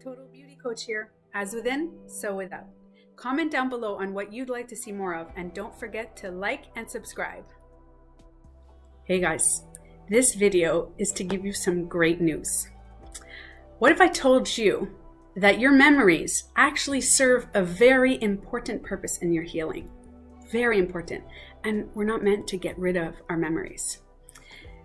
Total Beauty Coach here. As within, so without. Comment down below on what you'd like to see more of, and don't forget to like and subscribe. Hey guys, this video is to give you some great news. What if I told you that your memories actually serve a very important purpose in your healing? Very important. And we're not meant to get rid of our memories.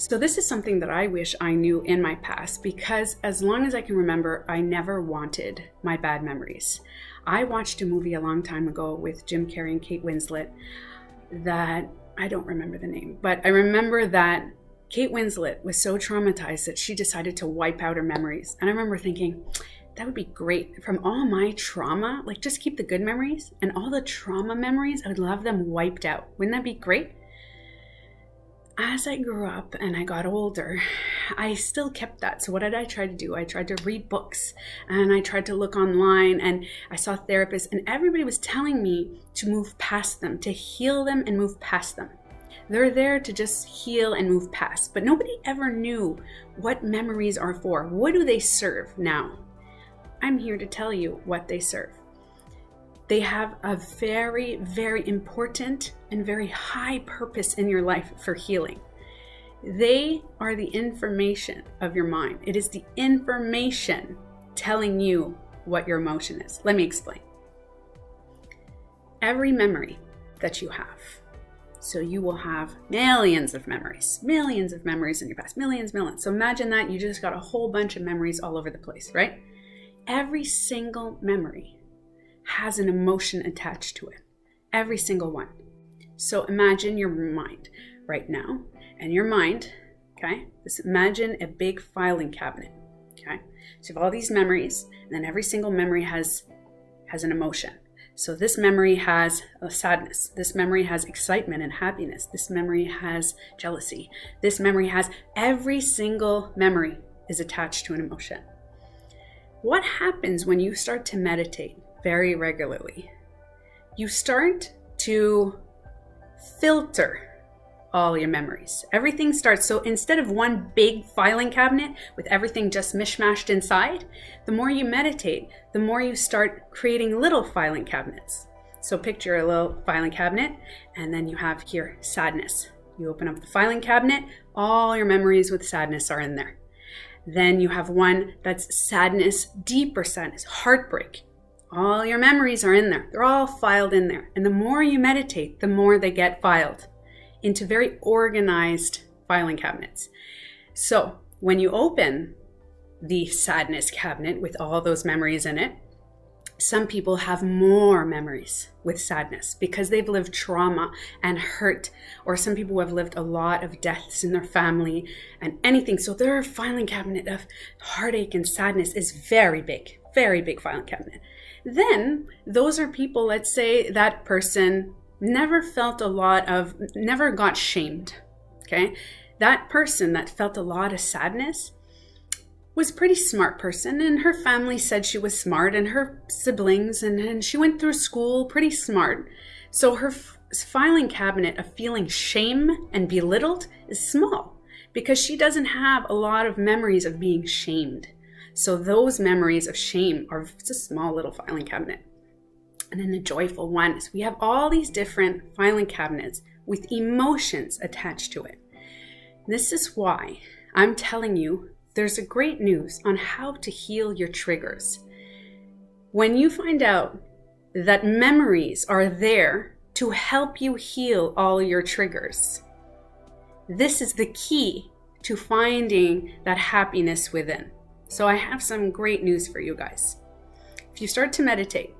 So this is something that I wish I knew in my past, because as long as I can remember, I never wanted my bad memories. I watched a movie a long time ago with Jim Carrey and Kate Winslet that I don't remember the name, but I remember that Kate Winslet was so traumatized that she decided to wipe out her memories. And I remember thinking, that would be great. From all my trauma, like just keep the good memories, and all the trauma memories, I would love them wiped out. Wouldn't that be great? As I grew up and I got older, I still kept that. So what did I try to do? I tried to read books and I tried to look online, and I saw therapists, and everybody was telling me to move past them, to heal them and move past them. They're there to just heal and move past, but nobody ever knew what memories are for. What do they serve now? I'm here to tell you what they serve. They have a very, very important and very high purpose in your life for healing. They are the information of your mind. It is the information telling you what your emotion is. Let me explain. Every memory that you have, so you will have millions of memories in your past, millions. So imagine that you just got a whole bunch of memories all over the place, right? Every single memory has an emotion attached to it. Every single one. So imagine your mind right now, and your mind, okay? Just imagine a big filing cabinet, okay? So you have all these memories, and then every single memory has an emotion. So this memory has a sadness. This memory has excitement and happiness. This memory has jealousy. This memory has, every single memory is attached to an emotion. What happens when you start to meditate very regularly? You start to filter all your memories. Everything starts, so instead of one big filing cabinet with everything just mishmashed inside, the more you meditate, the more you start creating little filing cabinets. So picture a little filing cabinet, and then you have here sadness. You open up the filing cabinet, all your memories with sadness are in there. Then you have one that's sadness, deeper sadness, heartbreak. All your memories are in there. They're all filed in there. And the more you meditate, the more they get filed into very organized filing cabinets. So when you open the sadness cabinet with all those memories in it, some people have more memories with sadness because they've lived trauma and hurt, or some people have lived a lot of deaths in their family and anything. So their filing cabinet of heartache and sadness is very big filing cabinet. Then those are people, let's say that person never got shamed, okay? That person that felt a lot of sadness was a pretty smart person, and her family said she was smart, and her siblings, and she went through school pretty smart. So her filing cabinet of feeling shame and belittled is small because she doesn't have a lot of memories of being shamed. So those memories of shame are just a small little filing cabinet. And then the joyful ones, we have all these different filing cabinets with emotions attached to it. This is why I'm telling you there's a great news on how to heal your triggers. When you find out that memories are there to help you heal all your triggers, this is the key to finding that happiness within. So I have some great news for you guys. If you start to meditate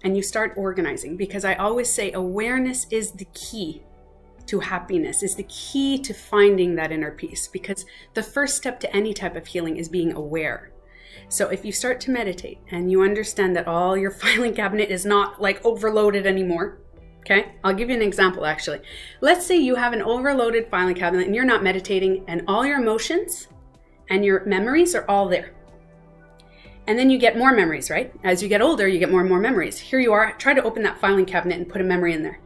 and you start organizing, because I always say awareness is the key to happiness, is the key to finding that inner peace, because the first step to any type of healing is being aware. So if you start to meditate and you understand that all your filing cabinet is not like overloaded anymore, okay? I'll give you an example actually. Let's say you have an overloaded filing cabinet and you're not meditating, and all your emotions and your memories are all there. And then you get more memories, right? As you get older, you get more and more memories. Here you are, try to open that filing cabinet and put a memory in there.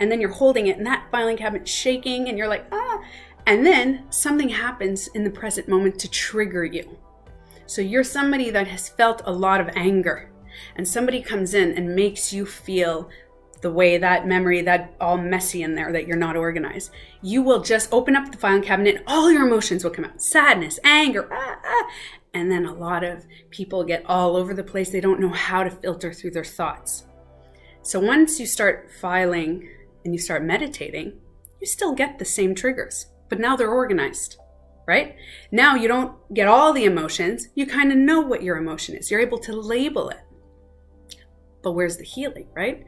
And then you're holding it, and that filing cabinet's shaking, and you're like, ah. And then something happens in the present moment to trigger you. So you're somebody that has felt a lot of anger, and somebody comes in and makes you feel the way that memory, that all messy in there, that you're not organized. You will just open up the filing cabinet, all your emotions will come out. Sadness, anger, and then a lot of people get all over the place. They don't know how to filter through their thoughts. So once you start filing and you start meditating, you still get the same triggers, but now they're organized, right? Now you don't get all the emotions. You kind of know what your emotion is. You're able to label it. But where's the healing, right?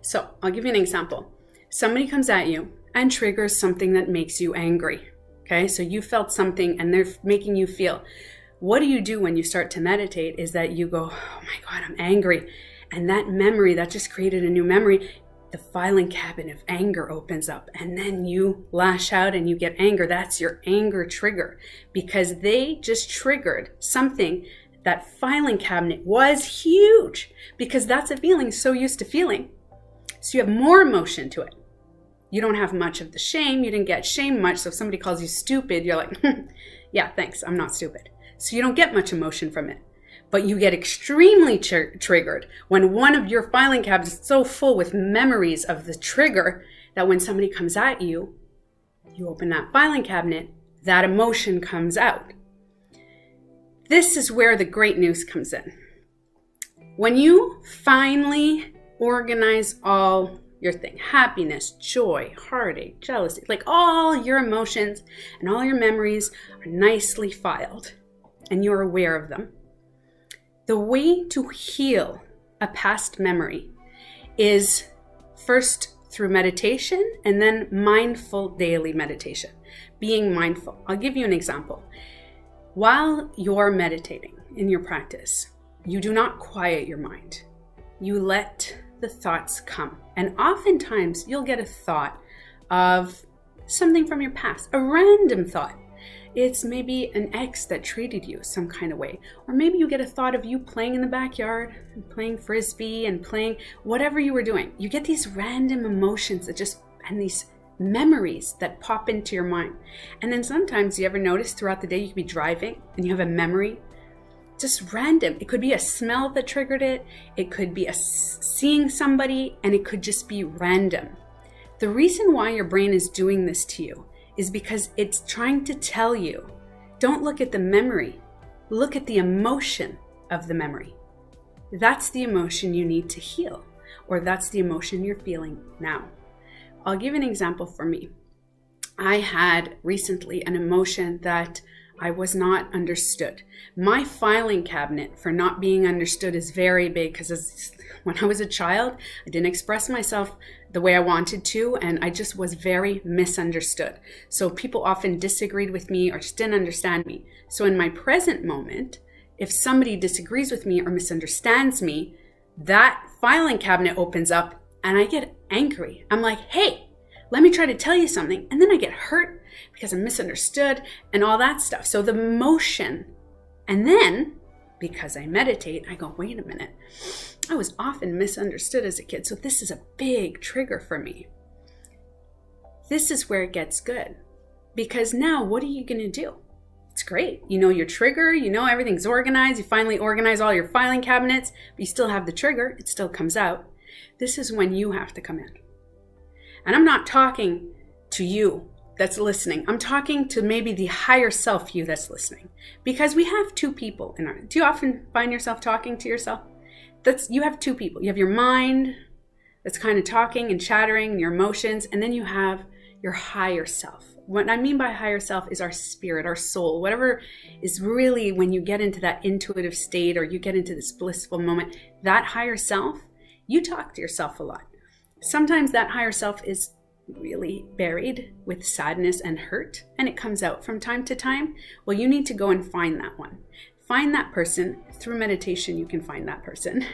So I'll give you an example. Somebody comes at you and triggers something that makes you angry. Okay, so you felt something and they're making you feel. What do you do when you start to meditate is that you go, oh my God, I'm angry. And that memory, that just created a new memory, the filing cabinet of anger opens up, and then you lash out and you get anger. That's your anger trigger, because they just triggered something. That filing cabinet was huge, because that's a feeling so used to feeling. So you have more emotion to it. You don't have much of the shame. You didn't get shame much. So if somebody calls you stupid, you're like, yeah, thanks, I'm not stupid. So you don't get much emotion from it. But you get extremely triggered when one of your filing cabinets is so full with memories of the trigger that when somebody comes at you, you open that filing cabinet, that emotion comes out. This is where the great news comes in. When you finally organize all your thing, happiness, joy, heartache, jealousy, like all your emotions and all your memories are nicely filed and you're aware of them. The way to heal a past memory is first through meditation and then mindful daily meditation, being mindful. I'll give you an example. While you're meditating in your practice, you do not quiet your mind. You let the thoughts come. And oftentimes you'll get a thought of something from your past, a random thought. It's maybe an ex that treated you some kind of way. Or maybe you get a thought of you playing in the backyard and playing frisbee and playing whatever you were doing. You get these random emotions that just, and these memories that pop into your mind. And then sometimes you ever notice throughout the day you could be driving and you have a memory, just random. It could be a smell that triggered it. It could be seeing somebody, and it could just be random. The reason why your brain is doing this to you is because it's trying to tell you, don't look at the memory, look at the emotion of the memory. That's the emotion you need to heal, or that's the emotion you're feeling now. I'll give an example for me. I had recently an emotion that I was not understood. My filing cabinet for not being understood is very big, because when I was a child, I didn't express myself the way I wanted to, and I just was very misunderstood. So people often disagreed with me or just didn't understand me. So in my present moment, if somebody disagrees with me or misunderstands me, that filing cabinet opens up and I get angry. I'm like, hey, let me try to tell you something. And then I get hurt because I'm misunderstood and all that stuff. So the emotion, and then because I meditate, I go, wait a minute. I was often misunderstood as a kid, so this is a big trigger for me. This is where it gets good, because now what are you going to do? It's great. You know your trigger, you know everything's organized, you finally organize all your filing cabinets, but you still have the trigger, it still comes out. This is when you have to come in. And I'm not talking to you that's listening. I'm talking to maybe the higher self you that's listening, because we have two people in our. Do you often find yourself talking to yourself? You have two people. You have your mind that's kind of talking and chattering, your emotions, and then you have your higher self. What I mean by higher self is our spirit, our soul, whatever is really when you get into that intuitive state or you get into this blissful moment, that higher self, you talk to yourself a lot. Sometimes that higher self is really buried with sadness and hurt, and it comes out from time to time. Well, you need to go and find that one. Find that person. Through meditation, you can find that person.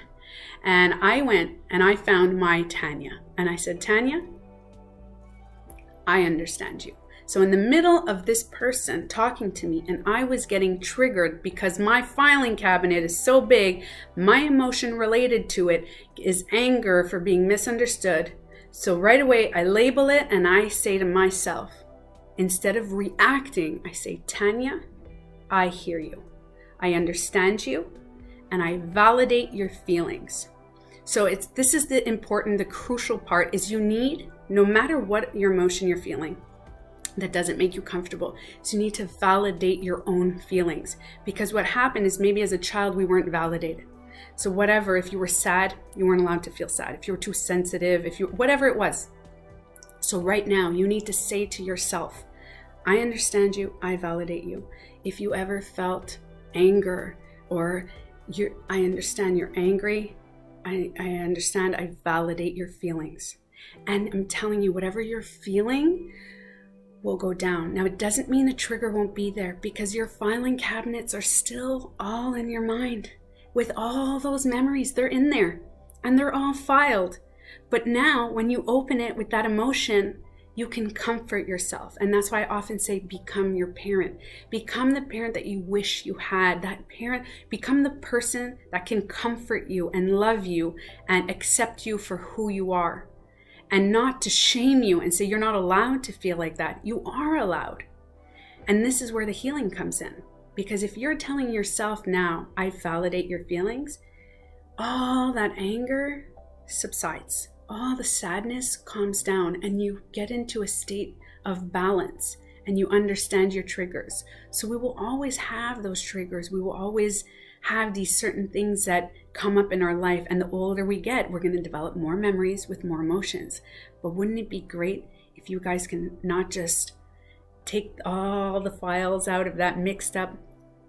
And I went and I found my Tanya. And I said, Tanya, I understand you. So in the middle of this person talking to me, and I was getting triggered because my filing cabinet is so big, my emotion related to it is anger for being misunderstood. So right away, I label it and I say to myself, instead of reacting, I say, Tanya, I hear you. I understand you, and I validate your feelings. So this is the crucial part is you need, no matter what your emotion you're feeling that doesn't make you comfortable, so you need to validate your own feelings. Because what happened is maybe as a child we weren't validated. So whatever, if you were sad, you weren't allowed to feel sad. If you were too sensitive, whatever it was. So right now you need to say to yourself, I understand you, I validate you. If you ever felt anger or I understand you're angry, I understand, I validate your feelings. And I'm telling you, whatever you're feeling will go down. Now, it doesn't mean the trigger won't be there, because your filing cabinets are still all in your mind. With all those memories, they're in there and they're all filed. But now when you open it with that emotion, you can comfort yourself. And that's why I often say, become your parent. Become the parent that you wish you had. That parent, become the person that can comfort you and love you and accept you for who you are. And not to shame you and say you're not allowed to feel like that. You are allowed. And this is where the healing comes in. Because if you're telling yourself now, I validate your feelings, all that anger subsides. All the sadness calms down, and you get into a state of balance, and you understand your triggers. So we will always have those triggers. We will always have these certain things that come up in our life. And the older we get, we're going to develop more memories with more emotions. But wouldn't it be great if you guys can not just take all the files out of that mixed up,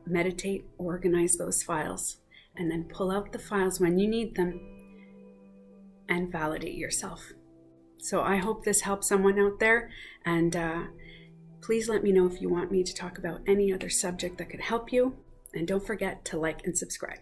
meditate, organize those files, and then pull out the files when you need them and validate yourself. So I hope this helps someone out there. And please let me know if you want me to talk about any other subject that could help you. And don't forget to like and subscribe.